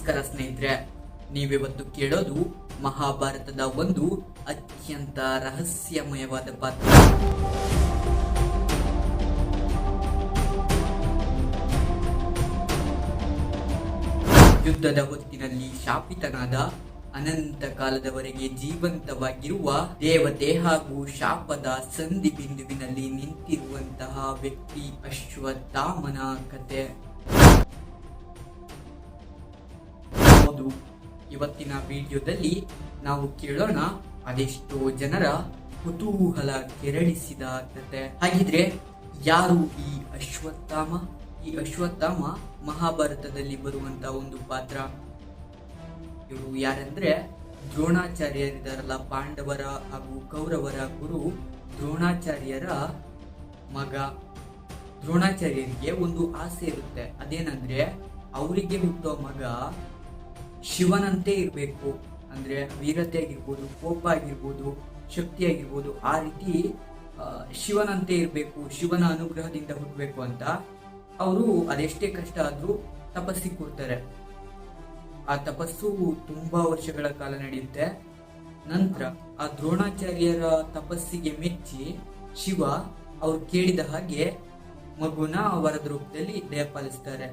ನಮಸ್ಕಾರ ಸ್ನೇಹಿತರೆ, ನೀವಿವತ್ತು ಕೇಳೋದು ಮಹಾಭಾರತದ ಒಂದು ಅತ್ಯಂತ ರಹಸ್ಯಮಯವಾದ ಪಾತ್ರ. ಯುದ್ಧದ ಹೊತ್ತಿನಲ್ಲಿ ಶಾಪಿತನಾದ ಅನಂತ ಕಾಲದವರೆಗೆ ಜೀವಂತವಾಗಿರುವ ದೇವತೆ ಹಾಗೂ ಶಾಪದ ಸಂಧಿ ಬಿಂದುವಿನಲ್ಲಿ ನಿಂತಿರುವಂತಹ ವ್ಯಕ್ತಿ ಅಶ್ವತ್ಥಾಮನ ಕತೆ. ಹೌದು, ಇವತ್ತಿನ ವಿಡಿಯೋದಲ್ಲಿ ನಾವು ಕೇಳೋಣ ಅದೆಷ್ಟೋ ಜನರ ಕುತೂಹಲ ಕೆರಳಿಸಿದ ಕತೆ. ಹಾಗಿದ್ರೆ ಯಾರು ಈ ಅಶ್ವತ್ಥಾಮ? ಈ ಅಶ್ವತ್ಥಾಮ ಮಹಾಭಾರತದಲ್ಲಿ ಬರುವಂತ ಒಂದು ಪಾತ್ರ. ಇವರು ಯಾರಂದ್ರೆ ದ್ರೋಣಾಚಾರ್ಯರಿದಾರಲ್ಲ, ಪಾಂಡವರ ಹಾಗೂ ಕೌರವರ ಗುರು ದ್ರೋಣಾಚಾರ್ಯರ ಮಗ. ದ್ರೋಣಾಚಾರ್ಯರಿಗೆ ಒಂದು ಆಸೆ ಇರುತ್ತೆ, ಅದೇನಂದ್ರೆ ಅವರಿಗೆ ಹುಟ್ಟೋ ಮಗ ಶಿವನಂತೆ ಇರಬೇಕು. ಅಂದ್ರೆ ವೀರತೆ ಆಗಿರ್ಬೋದು, ಕೋಪ ಆಗಿರ್ಬೋದು, ಶಕ್ತಿ ಆಗಿರ್ಬೋದು, ಆ ರೀತಿ ಶಿವನಂತೆ ಇರಬೇಕು, ಶಿವನ ಅನುಗ್ರಹದಿಂದ ಹುಟ್ಟಬೇಕು ಅಂತ ಅವರು ಅದೆಷ್ಟೇ ಕಷ್ಟ ಆದ್ರೂ ತಪಸ್ಸಿಗೆ ಕೊಡ್ತಾರೆ. ಆ ತಪಸ್ಸು ತುಂಬಾ ವರ್ಷಗಳ ಕಾಲ ನಡೆಯುತ್ತೆ. ನಂತರ ಆ ದ್ರೋಣಾಚಾರ್ಯರ ತಪಸ್ಸಿಗೆ ಮೆಚ್ಚಿ ಶಿವ ಅವ್ರು ಕೇಳಿದ ಹಾಗೆ ಮಗುನ ವರದ ರೂಪದಲ್ಲಿ ದಯಪಾಲಿಸ್ತಾರೆ.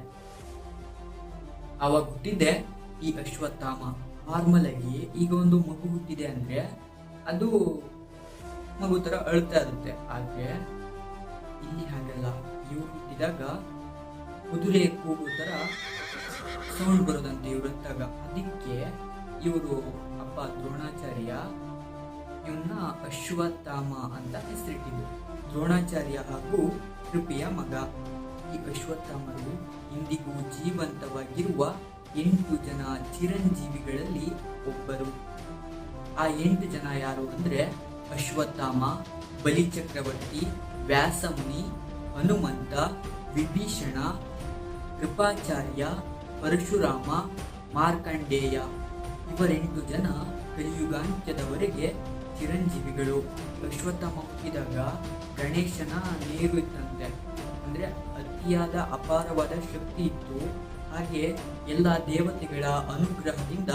ಅವಾಗ ಹುಟ್ಟಿದ್ದೆ ಈ ಅಶ್ವತ್ಥಾಮ. ನಾರ್ಮಲ್ ಆಗಿ ಈಗ ಒಂದು ಮಗು ಹುಟ್ಟಿದೆ ಅಂದ್ರೆ ಅದು ಮಗು ತರ ಅಳ್ತಾ ಇರುತ್ತೆ. ಆದ್ರೆ ಇಲ್ಲಿ ಹಾಗಲ್ಲ. ಇವ್ರು ಹುಟ್ಟಿದಾಗ ಕುದುರೆ ಕೂಗೋ ತರ ಸೌಂಡ್ ಬರೋದಂತೆ ಇವ್ರಂತಾಗ. ಅದಕ್ಕೆ ಇವರು ಅಪ್ಪ ದ್ರೋಣಾಚಾರ್ಯ ಇವನ್ನ ಅಶ್ವತ್ಥಾಮ ಅಂತ ಹೆಸರಿಟ್ಟಿದ್ರು. ದ್ರೋಣಾಚಾರ್ಯ ಹಾಗೂ ಕೃಪಿಯ ಮಗ. ಈ ಅಶ್ವತ್ಥಾಮರು ಇಂದಿಗೂ ಜೀವಂತವಾಗಿರುವ 8 ಜನ ಚಿರಂಜೀವಿಗಳಲ್ಲಿ ಒಬ್ಬರು. ಆ 8 ಜನ ಯಾರು ಅಂದ್ರೆ ಅಶ್ವತ್ಥಾಮ, ಬಲಿಚಕ್ರವರ್ತಿ, ವ್ಯಾಸಮುನಿ, ಹನುಮಂತ, ವಿಭೀಷಣ, ಕೃಪಾಚಾರ್ಯ, ಪರಶುರಾಮ, ಮಾರ್ಕಂಡೇಯ. ಇವರ 8 ಜನ ಕಲಿಯುಗಾಂತ್ಯದವರೆಗೆ ಚಿರಂಜೀವಿಗಳು. ಅಶ್ವತ್ಥಾಮ ಹುಟ್ಟಿದಾಗ ಗಣೇಶನ ನೀರು ಇತ್ತಂತೆ. ಅಂದ್ರೆ ಅತಿಯಾದ ಅಪಾರವಾದ ಶಕ್ತಿ ಇತ್ತು. ಹಾಗೆ ಎಲ್ಲ ದೇವತೆಗಳ ಅನುಗ್ರಹದಿಂದ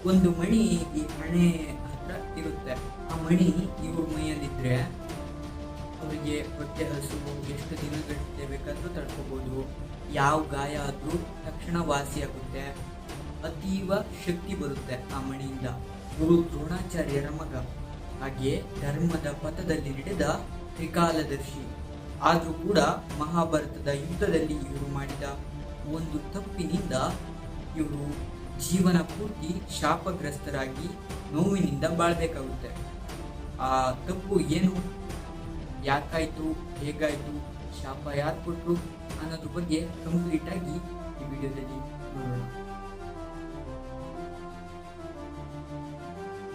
ಒಂದು ಮಣಿ ಈ ಹಣೆ ಹತ್ರ ಇರುತ್ತೆ. ಆ ಮಣಿ ಇವ್ರ ಮೈಯಲ್ಲಿದ್ರೆ ಅವರಿಗೆ ಹೊಟ್ಟೆ ಹಸುವು ಎಷ್ಟು ದಿನಗಟ್ಟೆ ಬೇಕಾದ್ರೂ ತಡ್ಕೋಬಹುದು. ಯಾವ ಗಾಯ ಆದ್ರೂ ತಕ್ಷಣ ವಾಸಿಯಾಗುತ್ತೆ. ಅತೀವ ಶಕ್ತಿ ಬರುತ್ತೆ ಆ ಮಣಿಯಿಂದ. ಗುರು ದ್ರೋಣಾಚಾರ್ಯರ ಮಗ. ಹಾಗೆ ಧರ್ಮದ ಪಥದಲ್ಲಿ ನಡೆದ ತ್ರಿಕಾಲದರ್ಶಿ. ಆದ್ರೂ ಕೂಡ ಮಹಾಭಾರತದ ಯುದ್ಧದಲ್ಲಿ ಇವರು ಮಾಡಿದ ಒಂದು ತಪ್ಪಿನಿಂದ ಇವರು ಜೀವನ ಪೂರ್ತಿ ಶಾಪಗ್ರಸ್ತರಾಗಿ ನೋವಿನಿಂದ ಬಾಳ್ಬೇಕಾಗುತ್ತೆ. ಆ ತಪ್ಪು ಏನು, ಯಾಕಾಯ್ತು, ಹೇಗಾಯ್ತು, ಶಾಪ ಯಾರು ಕೊಟ್ರು ಅನ್ನೋದ್ರ ಬಗ್ಗೆ ಕಂಪ್ಲೀಟ್ ಆಗಿ ಈ ವಿಡಿಯೋದಲ್ಲಿ ನೋಡೋಣ.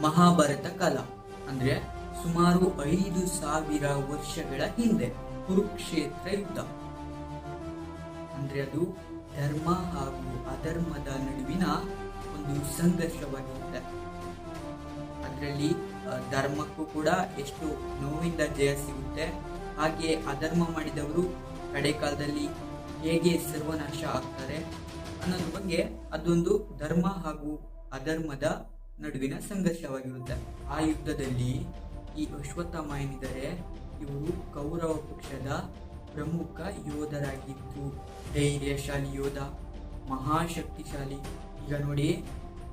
ಮಹಾಭಾರತ ಕಾಲ ಅಂದ್ರೆ ಸುಮಾರು 5,000 ವರ್ಷಗಳ ಹಿಂದೆ ಕುರುಕ್ಷೇತ್ರ ಯುದ್ಧ. ಅಂದ್ರೆ ಅದು ಧರ್ಮ ಹಾಗೂ ಅಧರ್ಮದ ನಡುವಿನ ಒಂದು ಸಂಘರ್ಷವಾಗಿರುತ್ತೆ. ಅದರಲ್ಲಿ ಧರ್ಮಕ್ಕೂ ಕೂಡ ಎಷ್ಟು ನೋವಿಂದ ಜಯ ಸಿಗುತ್ತೆ, ಹಾಗೆ ಅಧರ್ಮ ಮಾಡಿದವರು ಕಡೆ ಕಾಲದಲ್ಲಿ ಹೇಗೆ ಸರ್ವನಾಶ ಆಗ್ತಾರೆ ಅನ್ನೋದ್ರ ಬಗ್ಗೆ ಅದೊಂದು ಧರ್ಮ ಹಾಗೂ ಅಧರ್ಮದ ನಡುವಿನ ಸಂಘರ್ಷವಾಗಿರುತ್ತೆ. ಆ ಯುದ್ಧದಲ್ಲಿ ಈ ಅಶ್ವತ್ಥಾಮ ಏನಿದ್ದಾರೆ ಇವರು ಕೌರವ ಪಕ್ಷದ ಪ್ರಮುಖ ಯೋಧರಾಗಿದ್ದು, ಧೈರ್ಯಶಾಲಿ ಯೋಧ, ಮಹಾಶಕ್ತಿಶಾಲಿ. ಈಗ ನೋಡಿ,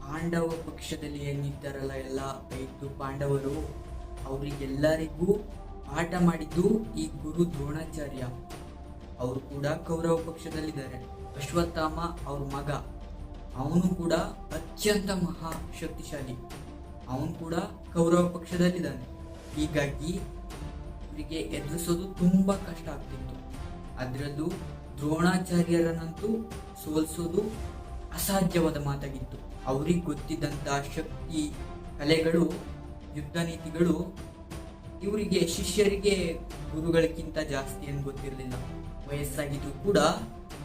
ಪಾಂಡವ ಪಕ್ಷದಲ್ಲಿ ಏನಿದ್ದಾರಲ್ಲ ಎಲ್ಲ 5 ಪಾಂಡವರು, ಅವರಿಗೆಲ್ಲರಿಗೂ ಪಾಠ ಮಾಡಿದ್ದು ಈ ಗುರು ದ್ರೋಣಾಚಾರ್ಯ. ಅವರು ಕೂಡ ಕೌರವ ಪಕ್ಷದಲ್ಲಿದ್ದಾರೆ. ಅಶ್ವತ್ಥಾಮ ಅವ್ರ ಮಗ, ಅವನು ಕೂಡ ಅತ್ಯಂತ ಮಹಾಶಕ್ತಿಶಾಲಿ. ಅವನು ಕೂಡ ಕೌರವ ಪಕ್ಷದಲ್ಲಿದ್ದಾನೆ. ಹೀಗಾಗಿ ಇವರಿಗೆ ಎದುರಿಸೋದು ತುಂಬಾ ಕಷ್ಟ ಆಗ್ತಿತ್ತು. ಅದರಲ್ಲೂ ದ್ರೋಣಾಚಾರ್ಯರನ್ನಂತೂ ಸೋಲಿಸೋದು ಅಸಾಧ್ಯವಾದ ಮಾತಾಗಿತ್ತು. ಅವ್ರಿಗೆ ಗೊತ್ತಿದ್ದಂತ ಶಕ್ತಿ, ಕಲೆಗಳು, ಯುದ್ಧ ನೀತಿಗಳು ಇವರಿಗೆ ಶಿಷ್ಯರಿಗೆ ಗುರುಗಳಿಗಿಂತ ಜಾಸ್ತಿ ಏನು ಗೊತ್ತಿರಲಿಲ್ಲ. ವಯಸ್ಸಾಗಿದ್ದು ಕೂಡ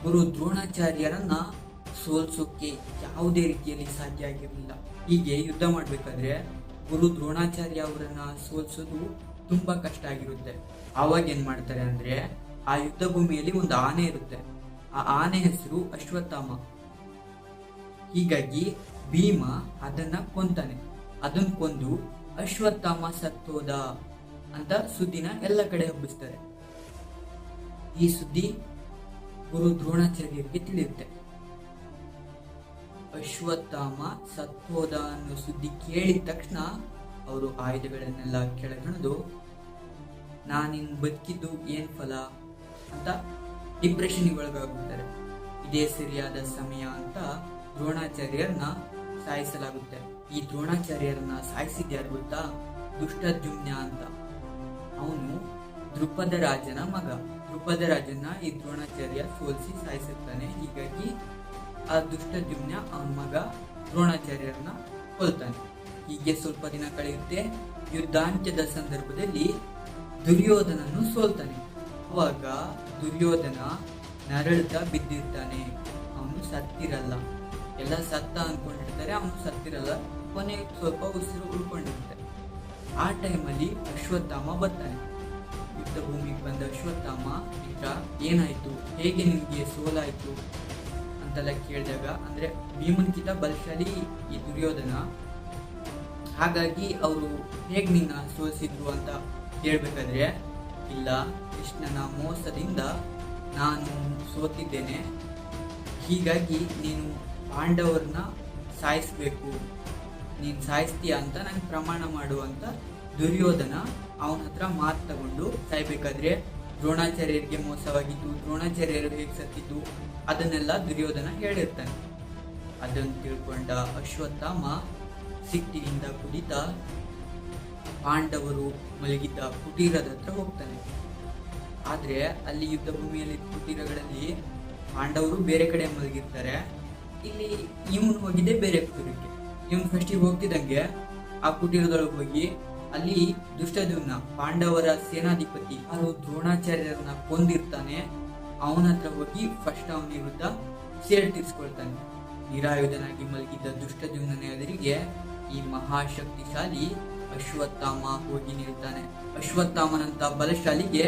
ಗುರು ದ್ರೋಣಾಚಾರ್ಯರನ್ನ ಸೋಲ್ಸೋಕೆ ಯಾವುದೇ ರೀತಿಯಲ್ಲಿ ಸಾಧ್ಯ ಆಗಿರಲಿಲ್ಲ. ಹೀಗೆ ಯುದ್ಧ ಮಾಡ್ಬೇಕಾದ್ರೆ ಗುರು ದ್ರೋಣಾಚಾರ್ಯ ಅವರನ್ನ ಸೋಲ್ಸೋದು ತುಂಬಾ ಕಷ್ಟ ಆಗಿರುತ್ತೆ. ಆವಾಗ ಏನ್ ಮಾಡ್ತಾರೆ ಅಂದ್ರೆ, ಆ ಯುದ್ಧ ಭೂಮಿಯಲ್ಲಿ ಒಂದು ಆನೆ ಇರುತ್ತೆ. ಆ ಆನೆ ಹೆಸರು ಅಶ್ವತ್ಥಾಮ. ಹೀಗಾಗಿ ಭೀಮ ಅದನ್ನ ಕೊಂತಾನೆ. ಅದನ್ನ ಕೊಂದು ಅಶ್ವತ್ಥಾಮ ಸತ್ತೋದ ಅಂತ ಸುದ್ದಿನ ಎಲ್ಲ ಕಡೆ ಹಬ್ಬಿಸ್ತಾರೆ. ಈ ಸುದ್ದಿ ಗುರು ದ್ರೋಣಾಚಾರ್ಯರಿಗೆ ತಿಳಿಯುತ್ತೆ. ಅಶ್ವತ್ಥಾಮ ಸತ್ತೋದ ಅನ್ನೋ ಸುದ್ದಿ ಕೇಳಿದ ತಕ್ಷಣ ಅವರು ಆಯುಧಗಳನ್ನೆಲ್ಲ ಕೆಳಗಿಳಿದು ನಾನಿನ್ ಬದುಕಿದ್ದು ಏನ್ ಫಲ ಅಂತ ಡಿಪ್ರೆಷನ್ಗೆ ಒಳಗಾಗುತ್ತಾರೆ. ಇದೇ ಸರಿಯಾದ ಸಮಯ ಅಂತ ದ್ರೋಣಾಚಾರ್ಯರನ್ನ ಸಾಯಿಸಲಾಗುತ್ತೆ. ಈ ದ್ರೋಣಾಚಾರ್ಯರನ್ನ ಸಾಯಿಸಿದ್ಯಾರು ಗೊತ್ತಾ? ದುಷ್ಟದ್ಯುಮ್ನ ಅಂತ. ಅವನು ದ್ರುಪದ ರಾಜನ ಮಗ. ದ್ರುಪದ ರಾಜನ ಈ ದ್ರೋಣಾಚಾರ್ಯ ಸೋಲಿಸಿ ಸಾಯಿಸುತ್ತಾನೆ. ಹೀಗಾಗಿ ಆ ದುಷ್ಟದ್ಯುಮ್ನ ಅವನ ಮಗ ದ್ರೋಣಾಚಾರ್ಯರನ್ನ ಕೊಲ್ತಾನೆ. ಹೀಗೆ ಸ್ವಲ್ಪ ದಿನ ಕಳೆಯುತ್ತೆ. ಯುದ್ಧಾಂತ್ಯದ ಸಂದರ್ಭದಲ್ಲಿ ದುರ್ಯೋಧನನ್ನು ಸೋಲ್ತಾನೆ. ಅವಾಗ ದುರ್ಯೋಧನ ನರಳುತ್ತಾ ಬಿದ್ದಿರ್ತಾನೆ. ಅವನು ಸತ್ತಿರಲ್ಲ. ಎಲ್ಲ ಸತ್ತ ಅನ್ಕೊಂಡಿರ್ತಾರೆ, ಅವನು ಸತ್ತಿರಲ್ಲ. ಕೊನೆಗೆ ಸ್ವಲ್ಪ ಉಸಿರು ಉಳ್ಕೊಂಡಿರ್ತಾರೆ. ಆ ಟೈಮಲ್ಲಿ ಅಶ್ವತ್ಥಾಮ ಬರ್ತಾನೆ. ಯುದ್ಧ ಭೂಮಿಗೆ ಬಂದ ಅಶ್ವತ್ಥಾಮ ಮಿತ್ರ ಏನಾಯ್ತು, ಹೇಗೆ ನಿಮ್ಗೆ ಸೋಲಾಯ್ತು ಅಂತೆಲ್ಲ ಕೇಳಿದಾಗ, ಅಂದ್ರೆ ಭೀಮನ್ಕಿಂತ ಬಲಶಾಲಿ ಈ ದುರ್ಯೋಧನ, ಹಾಗಾಗಿ ಅವರು ಹೇಗ್ ನಿನ್ನ ಸೋಲಿಸಿದ್ರು ಅಂತ ಹೇಳ್ಬೇಕಾದ್ರೆ, ಇಲ್ಲ ಕೃಷ್ಣನ ಮೋಸದಿಂದ ನಾನು ಸೋತಿದ್ದೇನೆ, ಹೀಗಾಗಿ ನೀನು ಪಾಂಡವರನ್ನ ಸಾಯಿಸ್ಬೇಕು, ನೀನು ಸಾಯಿಸ್ತೀಯ ಅಂತ ನಂಗೆ ಪ್ರಮಾಣ ಮಾಡು ಅಂತ ದುರ್ಯೋಧನ ಅವನ ಹತ್ರ ಮಾತು ತಗೊಂಡು ಸಾಯ್ಬೇಕಾದ್ರೆ ದ್ರೋಣಾಚಾರ್ಯರಿಗೆ ಮೋಸವಾಗಿದ್ದು, ದ್ರೋಣಾಚಾರ್ಯರು ಹೇಗೆ ಸತ್ತಿದ್ದು ಅದನ್ನೆಲ್ಲ ದುರ್ಯೋಧನ ಹೇಳಿರ್ತಾನೆ. ಅದನ್ನು ತಿಳ್ಕೊಂಡ ಅಶ್ವತ್ಥಾಮ ಸಿಟ್ಟಿನಿಂದ ಕುದಿತ ಪಾಂಡವರು ಮಲಗಿದ್ದ ಕುಟೀರದ ಹತ್ರ ಹೋಗ್ತಾನೆ. ಆದ್ರೆ ಅಲ್ಲಿ ಯುದ್ಧ ಭೂಮಿಯಲ್ಲಿ ಕುಟೀರಗಳಲ್ಲಿ ಪಾಂಡವರು ಬೇರೆ ಕಡೆ ಮಲಗಿರ್ತಾರೆ. ಇಲ್ಲಿ ಇವನು ಹೋಗಿದ್ದೆ ಬೇರೆ ಕುಟೀರಕ್ಕೆ. ಇವನು ಫಸ್ಟಿಗೆ ಹೋಗ್ತಿದ್ದಂಗೆ ಆ ಕುಟೀರದೊಳಗೆ ಹೋಗಿ ಅಲ್ಲಿ ದುಷ್ಟದ್ಯುಮ್ನ ಪಾಂಡವರ ಸೇನಾಧಿಪತಿ ಅವರು ದ್ರೋಣಾಚಾರ್ಯರನ್ನ ಕೊಂದಿರ್ತಾನೆ. ಅವನ ಹತ್ರ ಹೋಗಿ ಫಸ್ಟ್ ಅವನ ವಿರುದ್ಧ ಸೇಡ್ ತೀರ್ಸ್ಕೊಳ್ತಾನೆ. ನಿರಾಯುಧನಾಗಿ ಮಲಗಿದ್ದ ದುಷ್ಟದ್ಯುಮ್ನ ಎದುರಿಗೆ ಈ ಮಹಾಶಕ್ತಿಶಾಲಿ ಅಶ್ವತ್ಥಾಮ ಹೋಗಿ ನಿಲ್ತಾನೆ. ಅಶ್ವತ್ಥಾಮನಂತ ಬಲಶಾಲಿಗೆ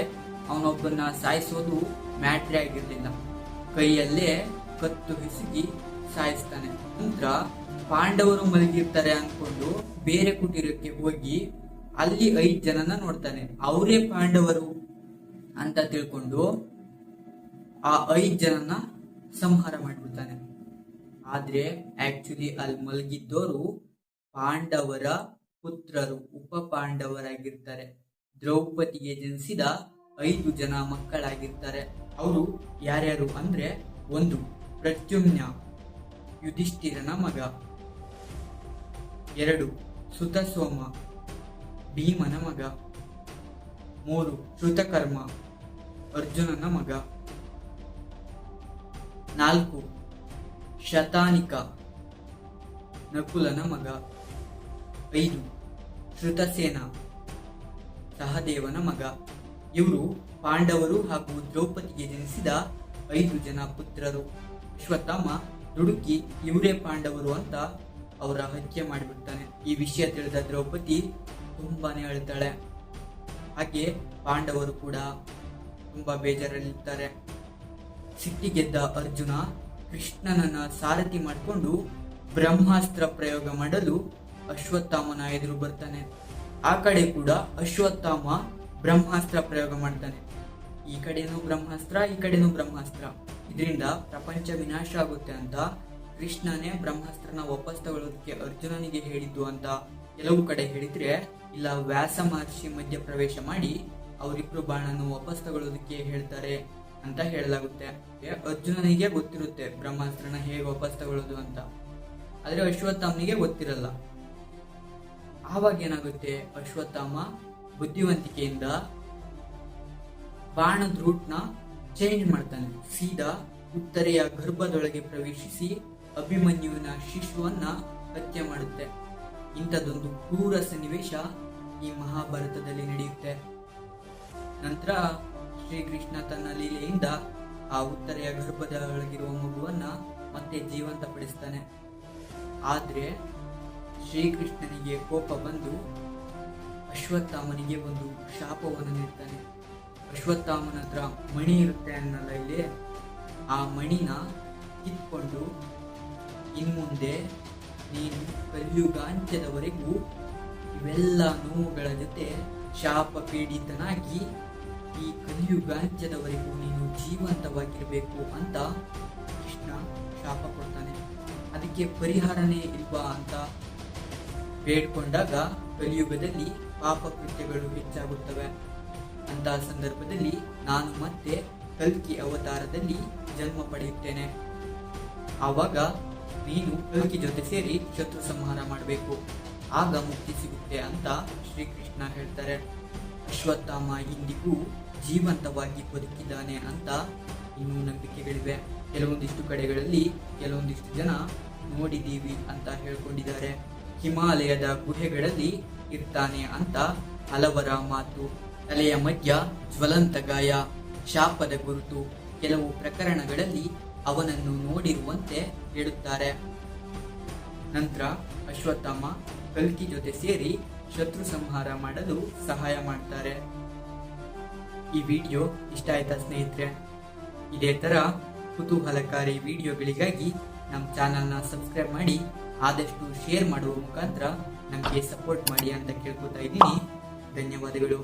ಅವನೊಬ್ಬನ ಸಾಯಿಸೋದು ಮ್ಯಾಟ್ರೇ ಆಗಿರ್ಲಿಲ್ಲ. ಕೈಯಲ್ಲೇ ಕತ್ತು ಹಿಸುಕಿ ಸಾಯಿಸ್ತಾನೆ. ನಂತರ ಪಾಂಡವರು ಮಲಗಿರ್ತಾರೆ ಅನ್ಕೊಂಡು ಬೇರೆ ಕುಟೀರಕ್ಕೆ ಹೋಗಿ ಅಲ್ಲಿ 5 ಜನನ ನೋಡ್ತಾನೆ. ಅವರೇ ಪಾಂಡವರು ಅಂತ ತಿಳ್ಕೊಂಡು ಆ 5 ಜನನ ಸಂಹಾರ ಮಾಡಿಬಿಡ್ತಾನೆ. ಆದ್ರೆ ಆಕ್ಚುಲಿ ಅಲ್ಲಿ ಮಲಗಿದ್ದವರು ಪಾಂಡವರ ಪುತ್ರರು, ಉಪ ಪಾಂಡವರಾಗಿರ್ತಾರೆ. ದ್ರೌಪದಿಗೆ ಜನಿಸಿದ 5 ಜನ ಮಕ್ಕಳಾಗಿರ್ತಾರೆ. ಅವರು ಯಾರ್ಯಾರು ಅಂದ್ರೆ, 1 ಪ್ರದ್ಯುಮ್ನ, ಯುಧಿಷ್ಠಿರನ ಮಗ. 2 ಸುತಸೋಮ, ಭೀಮನ ಮಗ. 3 ಶ್ರುತಕರ್ಮ, ಅರ್ಜುನನ ಮಗ. 4 ಶತಾನಿಕ, ನಕುಲನ ಮಗ. 5 ಶ್ರುತಸೇನ, ಸಹದೇವನ ಮಗ. ಇವರು ಪಾಂಡವರು ಹಾಗೂ ದ್ರೌಪದಿಗೆ ಜನಿಸಿದ 5 ಜನ ಪುತ್ರರು. ಅಶ್ವತ್ಥಾಮ ದುಡುಕಿ ಇವರೇ ಪಾಂಡವರು ಅಂತ ಅವರ ಹತ್ಯೆ ಮಾಡಿಬಿಡ್ತಾನೆ. ಈ ವಿಷಯ ತಿಳಿದ ದ್ರೌಪದಿ ತುಂಬಾನೇ ಅಳ್ತಾಳೆ. ಹಾಗೆ ಪಾಂಡವರು ಕೂಡ ತುಂಬಾ ಬೇಜಾರಲ್ಲಿರ್ತಾರೆ. ಸಿಟ್ಟಿಗೆದ್ದ ಅರ್ಜುನ ಕೃಷ್ಣನನ್ನ ಸಾರಥಿ ಮಾಡಿಕೊಂಡು ಬ್ರಹ್ಮಾಸ್ತ್ರ ಪ್ರಯೋಗ ಮಾಡಲು ಅಶ್ವತ್ಥಾಮನ ಎದುರು ಬರ್ತಾನೆ. ಆ ಕಡೆ ಕೂಡ ಅಶ್ವತ್ಥಾಮ ಬ್ರಹ್ಮಾಸ್ತ್ರ ಪ್ರಯೋಗ ಮಾಡ್ತಾನೆ. ಈ ಕಡೆನೂ ಬ್ರಹ್ಮಾಸ್ತ್ರ, ಈ ಕಡೆನೂ ಬ್ರಹ್ಮಾಸ್ತ್ರ. ಇದರಿಂದ ಪ್ರಪಂಚ ವಿನಾಶ ಆಗುತ್ತೆ ಅಂತ ಕೃಷ್ಣನೇ ಬ್ರಹ್ಮಾಸ್ತ್ರನ ವಾಪಸ್ ತಗೊಳ್ಳೋದಕ್ಕೆ ಅರ್ಜುನನಿಗೆ ಹೇಳಿದ್ದು ಅಂತ ಕೆಲವು ಕಡೆ ಹೇಳಿದ್ರೆ, ಇಲ್ಲ ವ್ಯಾಸ ಮಹರ್ಷಿ ಮಧ್ಯ ಪ್ರವೇಶ ಮಾಡಿ ಅವರಿಬ್ರು ಬಾಣನ್ನು ವಾಪಸ್ ತಗೊಳ್ಳೋದಕ್ಕೆ ಹೇಳ್ತಾರೆ ಅಂತ ಹೇಳಲಾಗುತ್ತೆ. ಅರ್ಜುನನಿಗೆ ಗೊತ್ತಿರುತ್ತೆ ಬ್ರಹ್ಮಾಸ್ತ್ರನ ಹೇಗೆ ವಾಪಸ್ ತಗೊಳ್ಳೋದು ಅಂತ, ಆದ್ರೆ ಅಶ್ವತ್ಥಾಮನಿಗೆ ಗೊತ್ತಿರಲ್ಲ. ಆವಾಗ ಏನಾಗುತ್ತೆ, ಅಶ್ವತ್ಥಾಮ ಬುದ್ಧಿವಂತಿಕೆಯಿಂದ ಬಾಣದ ರೂಟ್ನ ಚೇಂಜ್ ಮಾಡ್ತಾನೆ. ಸೀದಾ ಉತ್ತರೆಯ ಗರ್ಭದೊಳಗೆ ಪ್ರವೇಶಿಸಿ ಅಭಿಮನ್ಯುವಿನ ಶಿಶುವನ್ನ ಹತ್ಯೆ ಮಾಡುತ್ತೆ. ಇಂಥದ್ದೊಂದು ಕ್ರೂರ ಸನ್ನಿವೇಶ ಈ ಮಹಾಭಾರತದಲ್ಲಿ ನಡೆಯುತ್ತೆ. ನಂತರ ಶ್ರೀಕೃಷ್ಣ ತನ್ನ ಲೀಲೆಯಿಂದ ಆ ಉತ್ತರೆಯ ಗರ್ಭದ ಒಳಗಿರುವ ಮಗುವನ್ನ ಮತ್ತೆ ಜೀವಂತಪಡಿಸ್ತಾನೆ. ಆದ್ರೆ ಶ್ರೀಕೃಷ್ಣನಿಗೆ ಕೋಪ ಬಂದು ಅಶ್ವತ್ಥಾಮನಿಗೆ ಒಂದು ಶಾಪವನ್ನು ನೀಡ್ತಾನೆ. ಅಶ್ವತ್ಥಾಮನ ಹತ್ರ ಮಣಿ ಇರುತ್ತೆ ಅನ್ನಲ್ಲ ಇಲ್ಲಿ, ಆ ಮಣಿನ ಕಿತ್ಕೊಂಡು ಇನ್ಮುಂದೆ ನೀನು ಕಲಿಯುಗಾಂತ್ಯದವರೆಗೂ ಇವೆಲ್ಲ ನೋವುಗಳ ಜೊತೆ ಶಾಪ ಪೀಡಿತನಾಗಿ ಈ ಕಲಿಯುಗಾಂತ್ಯದವರೆಗೂ ನೀನು ಜೀವಂತವಾಗಿರಬೇಕು ಅಂತ ಕೃಷ್ಣ ಶಾಪ ಕೊಡ್ತಾನೆ. ಅದಕ್ಕೆ ಪರಿಹಾರನೇ ಇಲ್ವಾ ಅಂತ ಬೇಡ್ಕೊಂಡಾಗ ಕಲಿಯುಗದಲ್ಲಿ ಪಾಪ ಕೃತ್ಯಗಳು ಹೆಚ್ಚಾಗುತ್ತವೆ. ಅಂತಹ ಸಂದರ್ಭದಲ್ಲಿ ನಾನು ಮತ್ತೆ ಕಲ್ಕಿ ಅವತಾರದಲ್ಲಿ ಜನ್ಮ ಪಡೆಯುತ್ತೇನೆ. ಆವಾಗ ನೀನು ಕಲ್ಕಿ ಜೊತೆ ಸೇರಿ ಶತ್ರು ಸಂಹಾರ ಮಾಡಬೇಕು, ಆಗ ಮುಕ್ತಿ ಸಿಗುತ್ತೆ ಅಂತ ಶ್ರೀಕೃಷ್ಣ ಹೇಳ್ತಾರೆ. ಅಶ್ವತ್ಥಾಮ ಇಂದಿಗೂ ಜೀವಂತವಾಗಿ ಬದುಕಿದ್ದಾನೆ ಅಂತ ಇನ್ನೂ ನಂಬಿಕೆಗಳಿವೆ. ಕೆಲವೊಂದಿಷ್ಟು ಕಡೆಗಳಲ್ಲಿ ಕೆಲವೊಂದಿಷ್ಟು ಜನ ನೋಡಿದೀವಿ ಅಂತ ಹೇಳ್ಕೊಂಡಿದ್ದಾರೆ. ಹಿಮಾಲಯದ ಗುಹೆಗಳಲ್ಲಿ ಇರ್ತಾನೆ ಅಂತ ಹಲವರ ಮಾತು. ತಲೆಯ ಮಧ್ಯ ಜ್ವಲಂತ ಗಾಯ, ಶಾಪದ ಗುರುತು, ಕೆಲವು ಪ್ರಕರಣಗಳಲ್ಲಿ ಅವನನ್ನು ನೋಡಿರುವಂತೆ ಹೇಳುತ್ತಾರೆ. ನಂತರ ಅಶ್ವತ್ಥಾಮ ಕಲ್ಕಿ ಜೊತೆ ಸೇರಿ ಶತ್ರು ಸಂಹಾರ ಮಾಡಲು ಸಹಾಯ ಮಾಡ್ತಾರೆ. ಈ ವಿಡಿಯೋ ಇಷ್ಟ ಆಯ್ತಾ ಸ್ನೇಹಿತರೆ? ಇದೇ ತರ ಕುತೂಹಲಕಾರಿ ವಿಡಿಯೋಗಳಿಗಾಗಿ ನಮ್ಮ ಚಾನಲ್ನ ಸಬ್ಸ್ಕ್ರೈಬ್ ಮಾಡಿ, ಆದಷ್ಟು ಶೇರ್ ಮಾಡುವ ಮುಖಾಂತರ ನಮಗೆ ಸಪೋರ್ಟ್ ಮಾಡಿ ಅಂತ ಕೇಳ್ಕೊತಾ ಇದ್ದೀನಿ. ಧನ್ಯವಾದಗಳು.